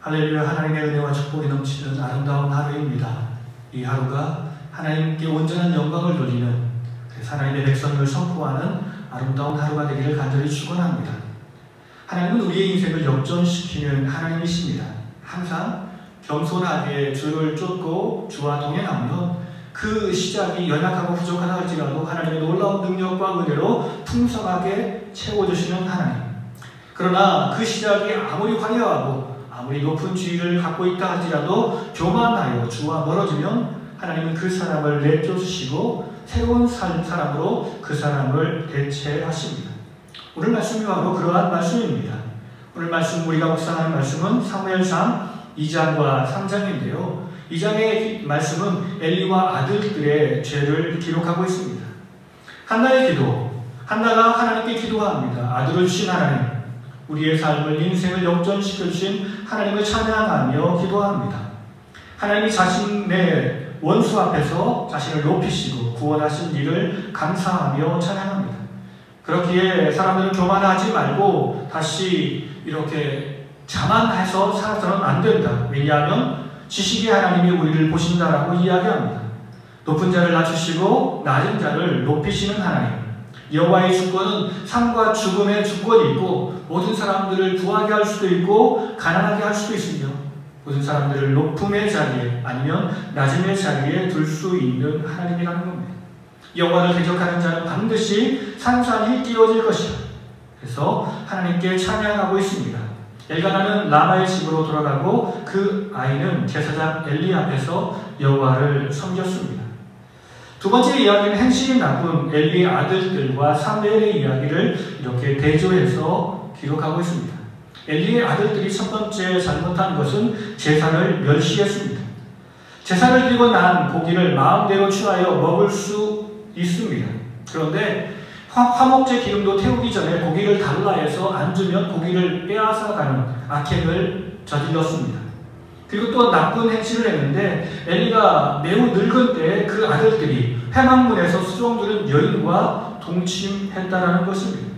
할렐루야, 하나님의 은혜와 축복이 넘치는 아름다운 하루입니다. 이 하루가 하나님께 온전한 영광을 돌리는, 그래서 하나님의 백성을 선포하는 아름다운 하루가 되기를 간절히 축원합니다. 하나님은 우리의 인생을 역전시키는 하나님이십니다. 항상 겸손하게 주를 쫓고 주와 동행하면 그 시작이 연약하고 부족하다 할지라도 하나님의 놀라운 능력과 은혜로 풍성하게 채워주시는 하나님. 그러나 그 시작이 아무리 화려하고 아무리 높은 지위를 갖고 있다 할지라도 교만하여 주와 멀어지면 하나님은 그 사람을 내쫓으시고 새로운 사람으로 그 사람을 대체하십니다. 오늘 말씀이 바로 그러한 말씀입니다. 오늘 말씀, 우리가 묵상하는 말씀은 사무엘상 2장과 3장인데요. 2장의 말씀은 엘리와 아들들의 죄를 기록하고 있습니다. 한나의 기도, 한나가 하나님께 기도합니다. 아들을 주신 하나님, 우리의 삶을, 인생을 역전시켜 주신 하나님을 찬양하며 기도합니다. 하나님이 자신의 원수 앞에서 자신을 높이시고 구원하신 일을 감사하며 찬양합니다. 그렇기에 사람들은 교만하지 말고 다시 이렇게 자만해서 살아서는 안 된다. 왜냐하면 지식의 하나님이 우리를 보신다라고 이야기합니다. 높은 자를 낮추시고 낮은 자를 높이시는 하나님. 여호와의 주권은 삶과 죽음의 주권이 있고 모든 사람들을 부하게 할 수도 있고 가난하게 할 수도 있으며 모든 사람들을 높음의 자리에 아니면 낮음의 자리에 둘 수 있는 하나님이라는 겁니다. 여호와를 대적하는 자는 반드시 산산이 띄어질 것이다. 그래서 하나님께 찬양하고 있습니다. 엘가나는 라마의 집으로 돌아가고 그 아이는 제사장 엘리 앞에서 여호와를 섬겼습니다. 두 번째 이야기는 행실이 나쁜 엘리의 아들들과 사무엘의 이야기를 이렇게 대조해서 기록하고 있습니다. 엘리의 아들들이 첫 번째 잘못한 것은 제사를 멸시했습니다. 제사를 드리고 난 고기를 마음대로 취하여 먹을 수 있습니다. 그런데 화목제 기름도 태우기 전에 고기를 달라 해서 안 주면 고기를 빼앗아가는 악행을 저질렀습니다. 그리고 또 나쁜 행실을 했는데 엘리가 매우 늙은 때에 그 아들들이 회막문에서 수종 두른 여인과 동침했다라는 것입니다.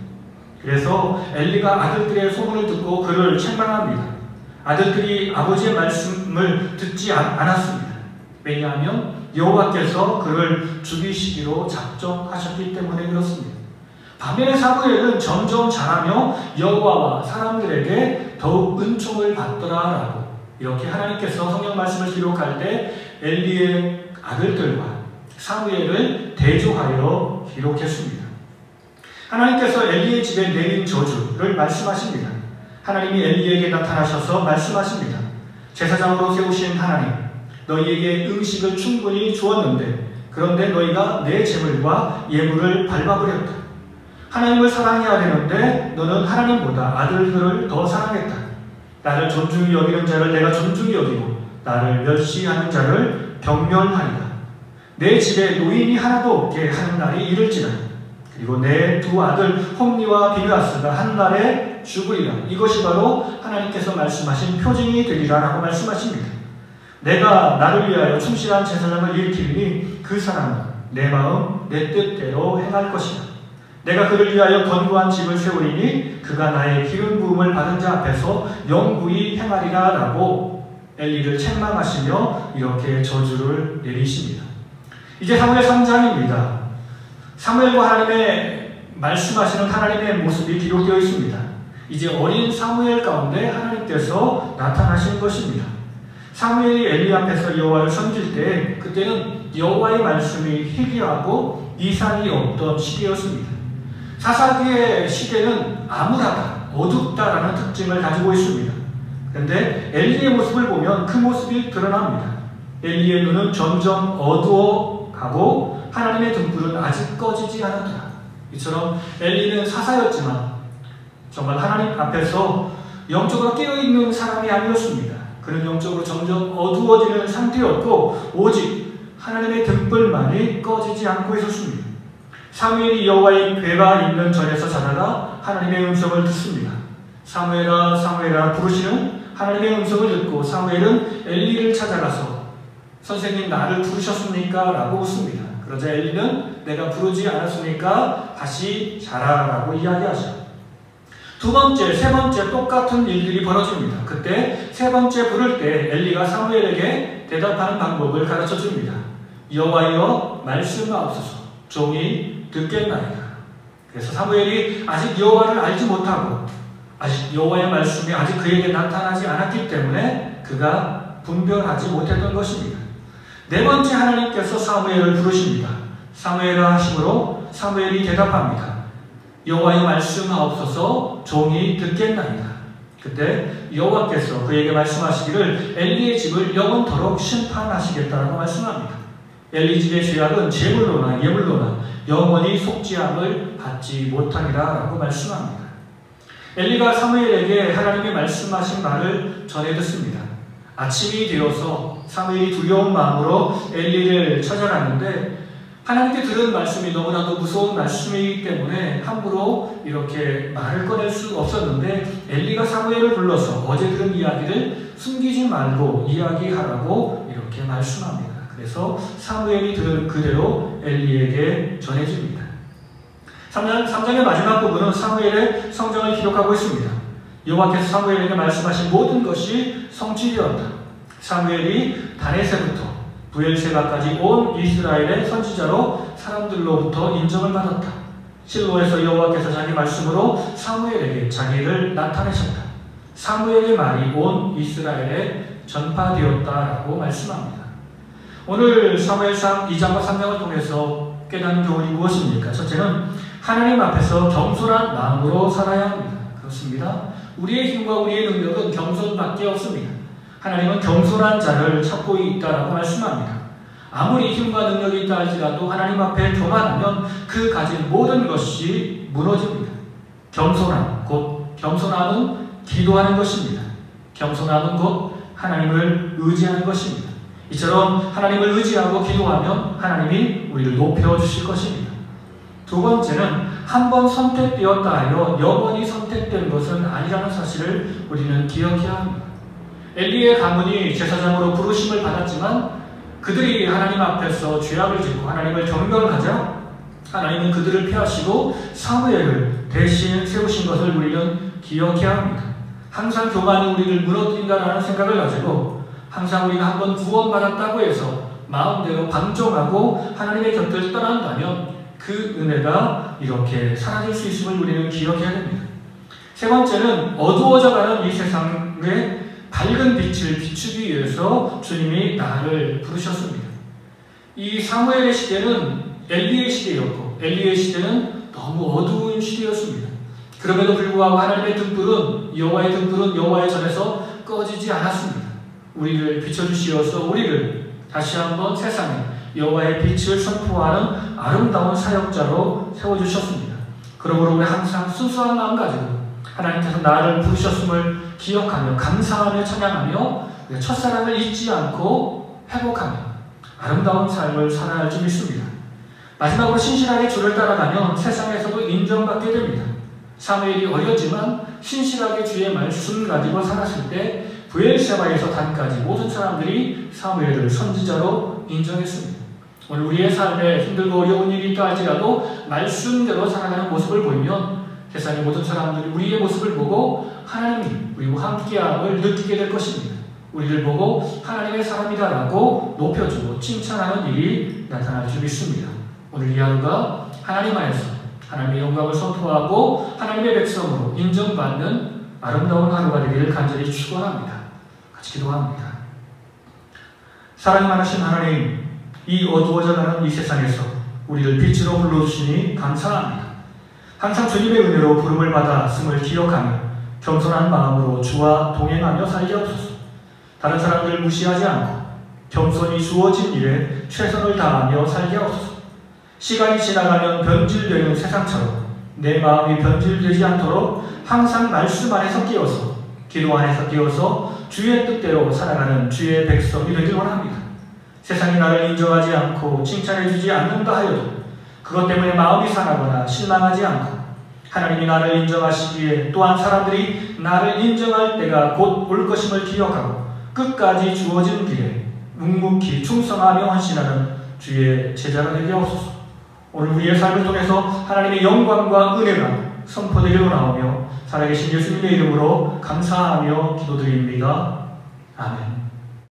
그래서 엘리가 아들들의 소문을 듣고 그를 책망합니다. 아들들이 아버지의 말씀을 듣지 않았습니다. 왜냐하면 여호와께서 그를 죽이시기로 작정하셨기 때문에 그렇습니다. 반면에 사무엘은 점점 자라며 여호와와 사람들에게 더욱 은총을 받더라라고 이렇게 하나님께서 성경 말씀을 기록할 때 엘리의 아들들과 사무엘을 대조하여 기록했습니다. 하나님께서 엘리의 집에 내린 저주를 말씀하십니다. 하나님이 엘리에게 나타나셔서 말씀하십니다. 제사장으로 세우신 하나님, 너희에게 음식을 충분히 주었는데 그런데 너희가 내 재물과 예물을 밟아버렸다. 하나님을 사랑해야 되는데 너는 하나님보다 아들들을 더 사랑했다. 나를 존중히 여기는 자를 내가 존중히 여기고 나를 멸시하는 자를 경멸하리라. 내 집에 노인이 하나도 없게 하는 날이 이를지라. 그리고 내 두 아들 홈리와 비느하스가 한 날에 죽으리라. 이것이 바로 하나님께서 말씀하신 표징이 되리라 라고 말씀하십니다. 내가 나를 위하여 충실한 제사장을 일으키니 그 사람은 내 마음 내 뜻대로 행할 것이다. 내가 그를 위하여 견고한 집을 세우리니 그가 나의 기름 부음을 받은 자 앞에서 영구히 행하리라 라고 엘리를 책망하시며 이렇게 저주를 내리십니다. 이제 사무엘 3장입니다. 사무엘과 하나님의 말씀하시는 하나님의 모습이 기록되어 있습니다. 이제 어린 사무엘 가운데 하나님께서 나타나신 것입니다. 사무엘이 엘리 앞에서 여호와를 섬길 때 그때는 여호와의 말씀이 희귀하고 이상이 없던 시기였습니다. 사사기의 시대는 암울하다, 어둡다라는 특징을 가지고 있습니다. 그런데 엘리의 모습을 보면 그 모습이 드러납니다. 엘리의 눈은 점점 어두워가고 하나님의 등불은 아직 꺼지지 않았더라. 이처럼 엘리는 사사였지만 정말 하나님 앞에서 영적으로 깨어있는 사람이 아니었습니다. 그는 영적으로 점점 어두워지는 상태였고 오직 하나님의 등불만이 꺼지지 않고 있었습니다. 사무엘이 여호와의 궤가 있는 전에서 자다가 하나님의 음성을 듣습니다. 사무엘아 사무엘아 부르시는 하나님의 음성을 듣고 사무엘은 엘리를 찾아가서 선생님 나를 부르셨습니까? 라고 묻습니다. 그러자 엘리는 내가 부르지 않았으니까 다시 자라 라고 이야기하죠. 세 번째 똑같은 일들이 벌어집니다. 그때 세 번째 부를 때 엘리가 사무엘에게 대답하는 방법을 가르쳐 줍니다. 여호와여 말씀하옵소서 종이 듣겠나이다. 그래서 사무엘이 아직 여호와를 알지 못하고 아직 여호와의 말씀이 아직 그에게 나타나지 않았기 때문에 그가 분별하지 못했던 것입니다. 네 번째 하나님께서 사무엘을 부르십니다. 사무엘아 하심으로 사무엘이 대답합니다. 여호와의 말씀하옵소서 종이 듣겠나이다. 그때 여호와께서 그에게 말씀하시기를 엘리의 집을 영원토록 심판하시겠다라고 말씀합니다. 엘리 집의 죄악은 제물로나 예물로나 영원히 속죄함을 받지 못하리라라고 말씀합니다. 엘리가 사무엘에게 하나님이 말씀하신 말을 전해 듣습니다. 아침이 되어서 사무엘이 두려운 마음으로 엘리를 찾아갔는데 하나님께 들은 말씀이 너무나도 무서운 말씀이기 때문에 함부로 이렇게 말을 꺼낼 수 없었는데 엘리가 사무엘을 불러서 어제 들은 이야기를 숨기지 말고 이야기하라고 이렇게 말씀합니다. 그래서 사무엘이 들은 그대로 엘리에게 전해줍니다. 3장의 마지막 부분은 사무엘의 성장을 기록하고 있습니다. 여호와께서 사무엘에게 말씀하신 모든 것이 성취되었다. 사무엘이 다네세부터 브엘세바까지 온 이스라엘의 선지자로 사람들로부터 인정을 받았다. 실로에서 여호와께서 자기 말씀으로 사무엘에게 자기를 나타내셨다. 사무엘의 말이 온 이스라엘에 전파되었다라고 말씀합니다. 오늘 사무엘상 2장과 3장을 통해서 깨닫는 교훈이 무엇입니까? 첫째는 하나님 앞에서 겸손한 마음으로 살아야 합니다. 그렇습니다. 우리의 힘과 우리의 능력은 겸손밖에 없습니다. 하나님은 겸손한 자를 찾고 있다라고 말씀합니다. 아무리 힘과 능력이 있다 할지라도 하나님 앞에 교만하면 그 가진 모든 것이 무너집니다. 겸손함, 곧 겸손함은 기도하는 것입니다. 겸손함은 곧 하나님을 의지하는 것입니다. 이처럼 하나님을 의지하고 기도하면 하나님이 우리를 높여주실 것입니다. 두 번째는 한 번 선택되었다 하여 영원히 선택된 것은 아니라는 사실을 우리는 기억해야 합니다. 엘리의 가문이 제사장으로 부르심을 받았지만 그들이 하나님 앞에서 죄악을 짓고 하나님을 경멸하자 하나님은 그들을 피하시고 사무엘을 대신 세우신 것을 우리는 기억해야 합니다. 항상 교만이 우리를 무너뜨린다는 생각을 가지고 항상 우리가 한번 구원받았다고 해서 마음대로 방종하고 하나님의 곁을 떠난다면 그 은혜가 이렇게 사라질 수 있음을 우리는 기억해야 됩니다. 세 번째는 어두워져가는 이 세상에 밝은 빛을 비추기 위해서 주님이 나를 부르셨습니다. 이 사무엘의 시대는 엘리의 시대였고 엘리의 시대는 너무 어두운 시대였습니다. 그럼에도 불구하고 하나님의 등불은 여호와의 전에서 꺼지지 않았습니다. 우리를 비춰주시어서 우리를 다시 한번 세상에 여호와의 빛을 선포하는 아름다운 사역자로 세워주셨습니다. 그러므로 우리 항상 순수한 마음 가지고 하나님께서 나를 부르셨음을 기억하며 감사하며 찬양하며 첫사랑을 잊지 않고 회복하며 아름다운 삶을 살아야 할 줄 믿습니다. 마지막으로 신실하게 주를 따라가면 세상에서도 인정받게 됩니다. 사무엘이 어렸지만 신실하게 주의 말씀 가지고 살았을 때 브엘세바에서 단까지 모든 사람들이 사무엘을 선지자로 인정했습니다. 오늘 우리의 삶에 힘들고 어려운 일이 있다 할지라도 말씀대로 살아가는 모습을 보이면 세상의 모든 사람들이 우리의 모습을 보고 하나님이 우리와 함께함을 느끼게 될 것입니다. 우리를 보고 하나님의 사람이다라고 높여주고 칭찬하는 일이 나타날 줄 믿습니다. 오늘 이 하루가 하나님 안에서 하나님의 영광을 선포하고 하나님의 백성으로 인정받는 아름다운 하루가 되기를 간절히 축원합니다. 같이 기도합니다. 사랑이 많으신 하나님, 이 어두워져가는 이 세상에서 우리를 빛으로 불러주시니 감사합니다. 항상 주님의 은혜로 부름을 받아 승을 기억하며 겸손한 마음으로 주와 동행하며 살게 하옵소서. 다른 사람들을 무시하지 않고 겸손히 주어진 일에 최선을 다하며 살게 하옵소서. 시간이 지나가면 변질되는 세상처럼 내 마음이 변질되지 않도록 항상 말씀 안에서 끼어서 기도 안에서 끼어서 주의 뜻대로 살아가는 주의 백성이 되길 원합니다. 세상이 나를 인정하지 않고 칭찬해주지 않는다 하여도 그것 때문에 마음이 상하거나 실망하지 않고 하나님이 나를 인정하시기에 또한 사람들이 나를 인정할 때가 곧 올 것임을 기억하고 끝까지 주어진 길에 묵묵히 충성하며 헌신하는 주의 제자가 되게 하옵소서. 오늘 우리의 삶을 통해서 하나님의 영광과 은혜가 선포되기로 나오며 살아계신 예수님의 이름으로 감사하며 기도드립니다. 아멘.